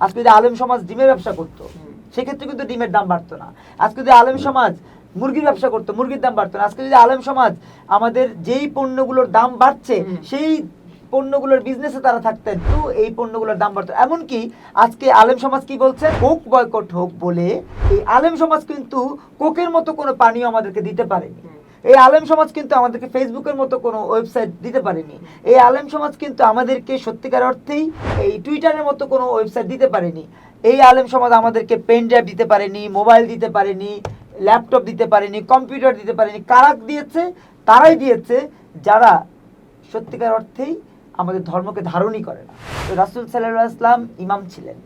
আজকে যদি আলেম সমাজ ডিমের ব্যবসা করতো সেক্ষেত্রে কিন্তু ডিমের দাম বাড়তো না। আজকে যদি আলেম সমাজ মুরগির ব্যবসা করতো মুরগির দাম বাড়তো না। আজকে যদি আলেম সমাজ আমাদের যেই পণ্যগুলোর দাম বাড়ছে সেই পণ্যগুলোর বিজনেসে তারা থাকতেন, তো এই পণ্যগুলোর দাম বাড়তো। এমনকি আজকে আলেম সমাজ কি বলছে, কোক বয়কট হোক বলে এই আলেম সমাজ কিন্তু কোকের মতো কোনো পানীয় আমাদেরকে দিতে পারেনি। এই আলেম সমাজ কিন্তু আমাদেরকে ফেসবুকের মতো কোনো ওয়েবসাইট দিতে পারেনি। এই আলেম সমাজ কিন্তু আমাদেরকে সত্যিকার অর্থেই এই টুইটারের মতো কোনো ওয়েবসাইট দিতে পারেনি। এই আলেম সমাজ আমাদেরকে পেন ড্রাইভ দিতে পারেনি, মোবাইল দিতে পারেনি, ল্যাপটপ দিতে পারেনি, কম্পিউটার দিতে পারেনি। কারা দিয়েছে? তারাই দিয়েছে যারা সত্যিকার অর্থেই আমাদের ধর্মকে ধারণই করে না। রাসূল সাল্লাল্লাহু আলাইহি ওয়াসাল্লাম ইমাম ছিলেন,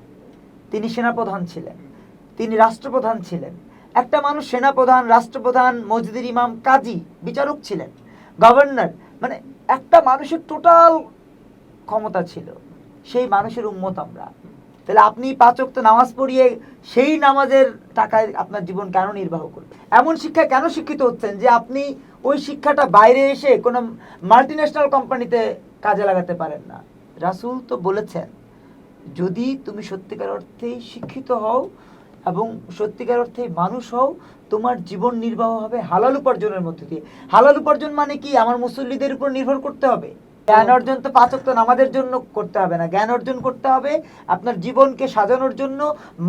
তিনি সেনাপ্রধান ছিলেন, তিনি রাষ্ট্রপ্রধান ছিলেন। একটা মানুষ সেনাপ্রধান, রাষ্ট্রপ্রধান, মসজিদের ইমাম, কাজী, বিচারক ছিলেন, গভর্নর, মানে একটা মানুষের টোটাল ক্ষমতা ছিল। সেই মানুষের উম্মত আমরা। তাহলে আপনি 5 ওয়াক্ত নামাজ পড়িয়ে সেই নামাজের টাকায় আপনার জীবন কেন নির্বাহ করবেন? এমন শিক্ষা কেন শিক্ষিত হচ্ছেন যে আপনি ওই শিক্ষাটা বাইরে এসে কোনো মাল্টিন্যাশনাল কোম্পানিতে কাজে লাগাতে পারেন না? রাসূল তো বলেছেন, যদি তুমি সত্যিকার অর্থেই শিক্ষিত হও এবং সত্যিকার অর্থে মানুষ হও, তোমার জীবন নির্বাহ হবে হালাল উপার্জনের মধ্যে দিয়ে। হালাল উপার্জন মানে কি? আমার মুসল্লিদের উপর নির্ভর করতে হবে। জ্ঞান অর্জন তো 5 ওয়াক্ত নামাজের জন্য করতে হবে না। জ্ঞান অর্জন করতে হবে আপনার জীবনকে সাজানোর জন্য,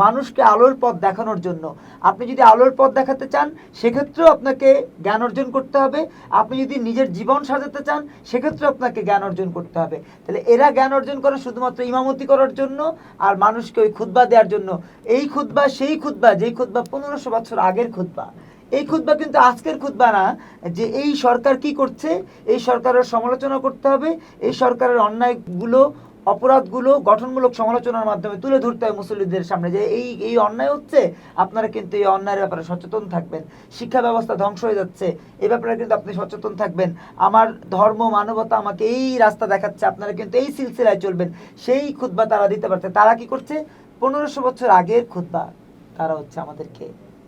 মানুষকে আলোর পথ দেখানোর জন্য। আপনি যদি আলোর পথ দেখাতে চান সেক্ষেত্রেও আপনাকে জ্ঞান অর্জন করতে হবে। আপনি যদি নিজের জীবন সাজাতে চান সেক্ষেত্রেও আপনাকে জ্ঞান অর্জন করতে হবে। তাহলে এরা জ্ঞান অর্জন করে শুধুমাত্র ইমামতি করার জন্য আর মানুষকে ওই খুতবা দেওয়ার জন্য। এই খুতবা সেই খুতবা, যেই খুতবা 1500 বছর আগের খুতবা। এই খুতবা কিন্তু আজকের খুতবা না, যে এই সরকার কি করছে এই সরকারের সমালোচনা করতে হবে, এই সরকারের অন্যায়গুলো, অপরাধগুলো গঠনমূলক সমালোচনার মাধ্যমে তুলে ধরতে হবে মুসল্লিদের সামনে, যে এই এই অন্যায় হচ্ছে, আপনারা কিন্তু এই অন্যায়ের ব্যাপারে সচেতন থাকবেন। শিক্ষা ব্যবস্থা ধ্বংস হয়ে যাচ্ছে, এই ব্যাপারে কিন্তু আপনি সচেতন থাকবেন। আমার ধর্ম মানবতা আমাকে এই রাস্তা দেখাচ্ছে, আপনারা কিন্তু এই সিলসিলায় চলবেন। সেই খুতবা তারা দিতে পারছে। তারা কি করছে? 1500 বছর আগের খুতবা তারা হচ্ছে আমাদেরকে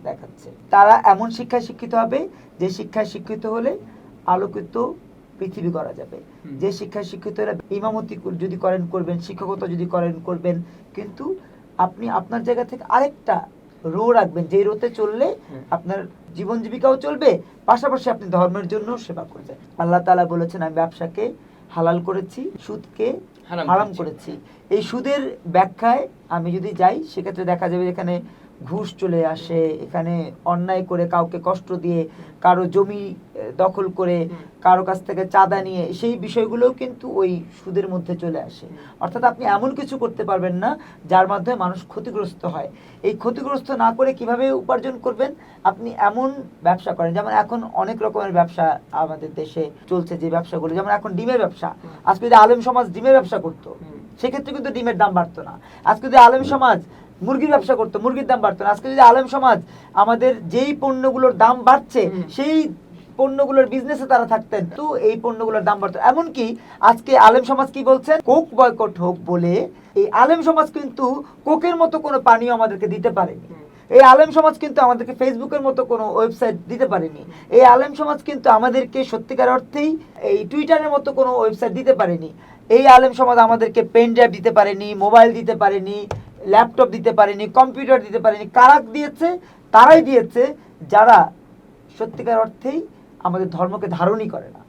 দেখাচ্ছে। তারা এমন শিক্ষায় শিক্ষিত হবে যে শিক্ষায় শিক্ষিত হলে আলোকিত পৃথিবী করা যাবে। যে শিক্ষায় শিক্ষিত হলে ইমামতি যদি করেন করবেন, শিক্ষকতা যদি করেন করবেন, কিন্তু আপনি আপনার জায়গা থেকে আরেকটা রো রাখবেন, যে রোতে চললে আপনার জীবন জীবিকাও চলবে, পাশাপাশি আপনি ধর্মের জন্য সেবা করবেন। আল্লাহ তাআলা বলেছেন, আমি ব্যবসাকে হালাল করেছি, সুদকে হারাম করেছি। এই সুদের ব্যাখ্যায় আমি যদি যাই সেক্ষেত্রে দেখা যাবে এখানে ঘুষ চলে আসে, এখানে অন্যায় করে কাউকে কষ্ট দিয়ে, কারো জমি দখল করে, কারো কাছ থেকে চাঁদা নিয়ে, সেই বিষয়গুলোও কিন্তু ওই সুদের মধ্যে চলে আসে। অর্থাৎ আপনি এমন কিছু করতে পারবেন না যার মাধ্যমে মানুষ ক্ষতিগ্রস্ত হয়। এই ক্ষতিগ্রস্ত না করে কিভাবে উপার্জন করবেন? আপনি এমন ব্যবসা করেন, যেমন এখন অনেক রকমের ব্যবসা আমাদের দেশে চলছে, যে ব্যবসাগুলো, যেমন এখন ডিমের ব্যবসা। আজকে যদি আলেম সমাজ ডিমের ব্যবসা করতো সেক্ষেত্রে কিন্তু ডিমের দাম বাড়তো না। আজকে যদি আলেম সমাজ মুরগির ব্যবসা করতো মুরগির দাম বাড়তো না। আজকে যদি আলেম সমাজ আমাদের যেই পণ্যগুলোর দাম বাড়ছে সেই পণ্যগুলোর বিজনেসে তারা থাকতেন, তো এই পণ্যগুলোর দাম বাড়তো। এমনকি আজকে আলেম সমাজ কি বলছেন, কোক বয়কট হোক বলে এই আলেম সমাজ কিন্তু কোকের মতো কোনো পানীয় আমাদেরকে দিতে পারেনি। এই আলেম সমাজ কিন্তু আমাদেরকে ফেসবুকের মতো কোনো ওয়েবসাইট দিতে পারেনি। এই আলেম সমাজ কিন্তু আমাদেরকে সত্যিকার অর্থেই এই টুইটারের মতো কোনো ওয়েবসাইট দিতে পারেনি। এই আলেম সমাজ আমাদেরকে পেন ড্রাইভ দিতে পারেনি, মোবাইল দিতে পারেনি, ল্যাপটপ দিতে পারেনি, কম্পিউটার দিতে পারেনি। কারা দিয়েছে? তারাই দিয়েছে যারা সত্যিকার অর্থেই আমাদের ধর্মকে ধারণই করে না।